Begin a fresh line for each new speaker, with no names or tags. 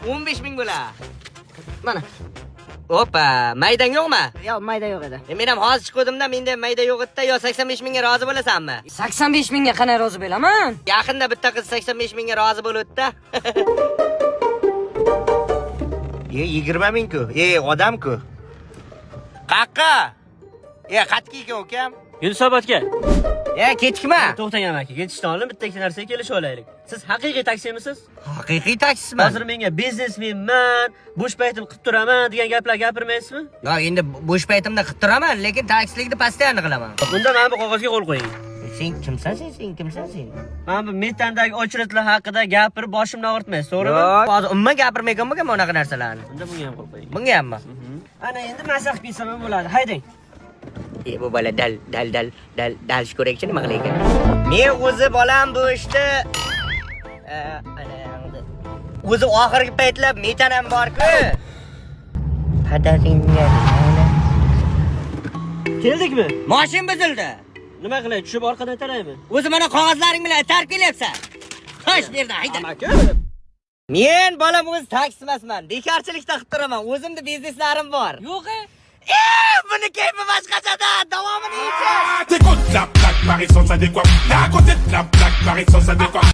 15.000 bo'lar. Mana. Hoppa, maydang yo'qmi?
Yo'q, mayda yo'q edi.
Men ham hozir chiqdim-da, menda mayda yo'q edi. Yo 85.000 ga rozi bo'lasanmi?
85.000 ga qanday rozi bo'laman?
Yaqinda bitta qiz 85.000 ga rozi bo'ldi-da. 20.000 ku. Odam-ku. Qaqqa. Qatki ekan ukam.
Yunusobod aka.
Ketdikmi?
To'xtang aka, ketishdan oldin bitta ikkita narsaga kelishib olaylik. Siz haqiqiy taksimisiz?
Haqiqiy taksisiman.
Hozir menga biznesmenman, bo'sh paytim qilib turaman degan gaplar gapirmaysizmi?
Yo'q, endi bo'sh paytimda qilib turaman, lekin taksilikni postoyanno qilaman.
Bunda mana bu qog'ozga qo'l qo'ying.
Sen kimsan sen?
Mana bu metandagi ochretlar haqida gapirib boshimni og'ritmaysiz, to'g'rimi?
Yo'q, hozir umuman gapirmayganman bunaqa narsalarni.
Unda bunga ham qo'l qo'ying.
Bunga hammi?
Ana endi masax qilsam ham bo'ladi. Haydang.
Bu bola dal ko'rakchi nima qilar ekan? Men o'zi bolam bu ishni o'zi oxirgi paytlar metanam bor-ku. Padaringga.
Keldikmi?
Mashin buzildi.
Nima qilay? Tushib orqadan taraymi?
O'zi mana qog'ozlaring bilan tark kelyapsan. Xo'sh, bu yerdan hayda. Men bolam o'zi taksi emasman. Bekorchilikda qilib turaman. O'zimda bizneslarim bor.
Yo'q-a?
Buni kayfi boshqachada. Davomini yeysiz.
T'écoutes la plaque, Marie sans adéquat. La côté de la plaque, Marie sans adéquat.